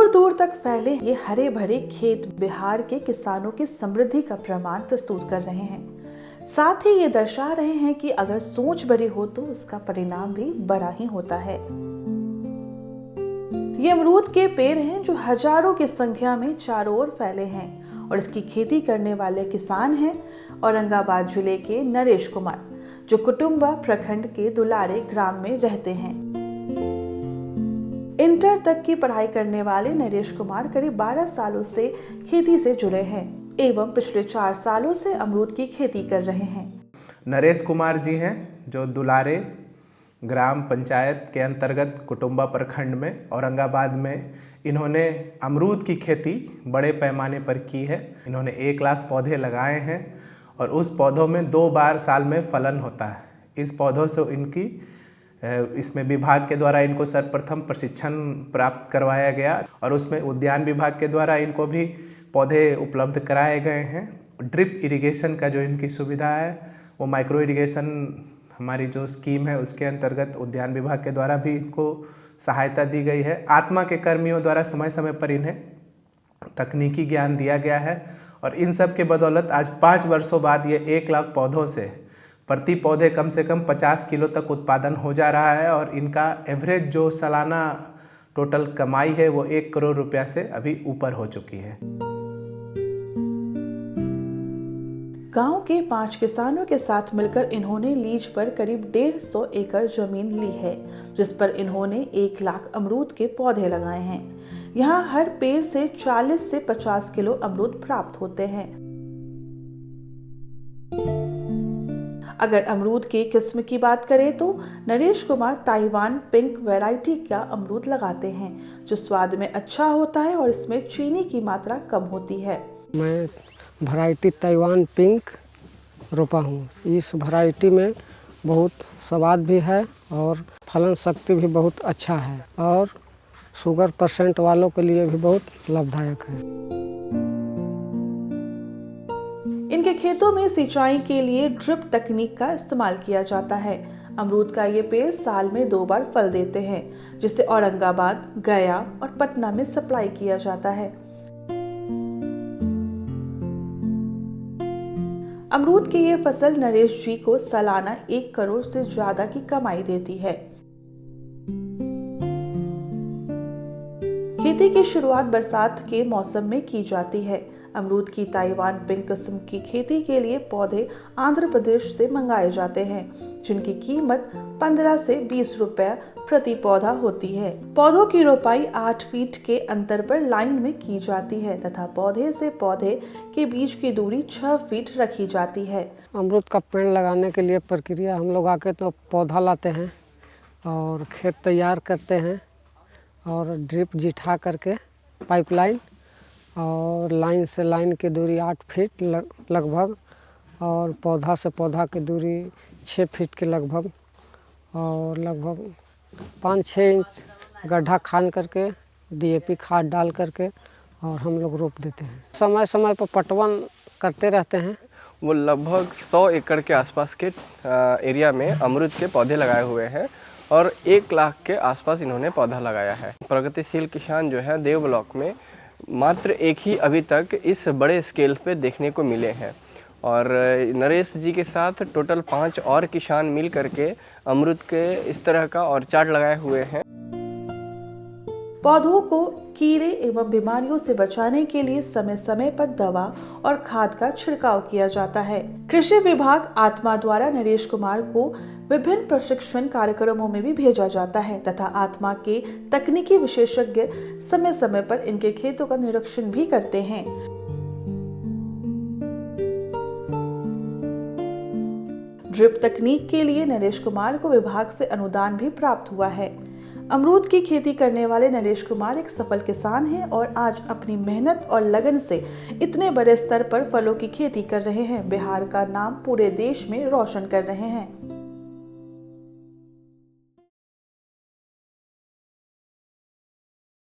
दूर दूर तक फैले ये हरे भरे खेत बिहार के किसानों की समृद्धि का प्रमाण प्रस्तुत कर रहे हैं। साथ ही ये दर्शा रहे हैं कि अगर सोच बड़ी हो तो उसका परिणाम भी बड़ा ही होता है। ये अमरूद के पेड़ हैं जो हजारों की संख्या में चारों ओर फैले हैं और इसकी खेती करने वाले किसान हैं औरंगाबाद जिले के नरेश कुमार, जो कुटुंबा प्रखंड के दुलारे ग्राम में रहते हैं। इंटर तक की पढ़ाई करने वाले नरेश कुमार करीब 12 सालों से खेती से जुड़े हैं एवं पिछले 4 सालों से अमरूद की खेती कर रहे हैं। नरेश कुमार जी हैं जो दुलारे ग्राम पंचायत के अंतर्गत कुटुंबा प्रखंड में औरंगाबाद में इन्होंने अमरूद की खेती बड़े पैमाने पर की है। इन्होंने 1 लाख पौधे लगाए हैं और उस पौधों में 2 बार साल में फलन होता है। इस पौधों से इसमें विभाग के द्वारा इनको सर्वप्रथम प्रशिक्षण प्राप्त करवाया गया और उसमें उद्यान विभाग के द्वारा इनको भी पौधे उपलब्ध कराए गए हैं। ड्रिप इरिगेशन का जो इनकी सुविधा है वो माइक्रो इरिगेशन हमारी जो स्कीम है उसके अंतर्गत उद्यान विभाग के द्वारा भी इनको सहायता दी गई है। आत्मा के कर्मियों द्वारा समय समय पर इन्हें तकनीकी ज्ञान दिया गया है और इन सब के बदौलत आज 5 वर्षों बाद ये 1 लाख पौधों से प्रति पौधे कम से कम 50 किलो तक उत्पादन हो जा रहा है और इनका एवरेज जो सालाना टोटल कमाई है वो 1 करोड़ रुपया से अभी ऊपर हो चुकी है। गांव के 5 किसानों के साथ मिलकर इन्होंने लीज पर करीब 150 एकड़ जमीन ली है, जिस पर इन्होंने 1 लाख अमरूद के पौधे लगाए हैं। यहाँ हर पेड़ से 40 से 50 किलो अमरूद प्राप्त होते हैं। अगर अमरूद की किस्म की बात करें तो Naresh Kumar Taiwan pink variety का अमरूद लगाते हैं, जो स्वाद में अच्छा होता है और इसमें चीनी की मात्रा कम होती है। मैं वैरायटी ताइवान पिंक रोपा हूँ। इस वैरायटी में बहुत स्वाद भी है और फलन शक्ति भी बहुत अच्छा है और शुगर % वालों के लिए भी बहुत लाभदायक है। इनके खेतों में सिंचाई के लिए ड्रिप तकनीक का इस्तेमाल किया जाता है। अमरूद का ये पेड़ साल में 2 बार फल देते हैं, जिसे औरंगाबाद, गया और पटना में सप्लाई किया जाता है। अमरूद की ये फसल नरेश जी को सालाना 1 करोड़ से ज्यादा की कमाई देती है। खेती की शुरुआत बरसात के मौसम में की जाती है। अमरूद की ताइवान पिंक किस्म की खेती के लिए पौधे आंध्र प्रदेश से मंगाए जाते हैं, जिनकी कीमत 15 से 20 रुपए प्रति पौधा होती है। पौधों की रोपाई 8 फीट के अंतर पर लाइन में की जाती है तथा पौधे से पौधे के बीच की दूरी 6 फीट रखी जाती है। अमरूद का पेड़ लगाने के लिए प्रक्रिया हम लोग आके तो पौधा लाते हैं और खेत तैयार करते हैं और ड्रिप जिठा करके पाइपलाइन और लाइन से लाइन की दूरी 8 फीट लगभग और पौधा से पौधा की दूरी 6 फीट के लगभग और लगभग 5-6 इंच गड्ढा खान करके DAP खाद डाल करके और हम लोग रोप देते हैं। समय समय पर पटवन करते रहते हैं। वो लगभग 100 एकड़ के आसपास के एरिया में अमरूद के पौधे लगाए हुए हैं और 1 लाख के आसपास इन्होंने पौधा लगाया है। प्रगतिशील किसान जो है देव ब्लॉक में मात्र एक ही अभी तक इस बड़े स्केल पे देखने को मिले हैं और नरेश जी के साथ टोटल 5 और किसान मिल करके अमरूद के इस तरह का और चार्ट लगाए हुए हैं। पौधों को कीड़े एवं बीमारियों से बचाने के लिए समय समय पर दवा और खाद का छिड़काव किया जाता है। कृषि विभाग आत्मा द्वारा नरेश कुमार को विभिन्न प्रशिक्षण कार्यक्रमों में भी भेजा जाता है तथा आत्मा के तकनीकी विशेषज्ञ समय समय पर इनके खेतों का निरीक्षण भी करते हैं। ड्रिप तकनीक के लिए नरेश कुमार को विभाग से अनुदान भी प्राप्त हुआ है। अमरूद की खेती करने वाले नरेश कुमार एक सफल किसान हैं और आज अपनी मेहनत और लगन से इतने बड़े स्तर पर फलों की खेती कर रहे हैं। बिहार का नाम पूरे देश में रोशन कर रहे हैं।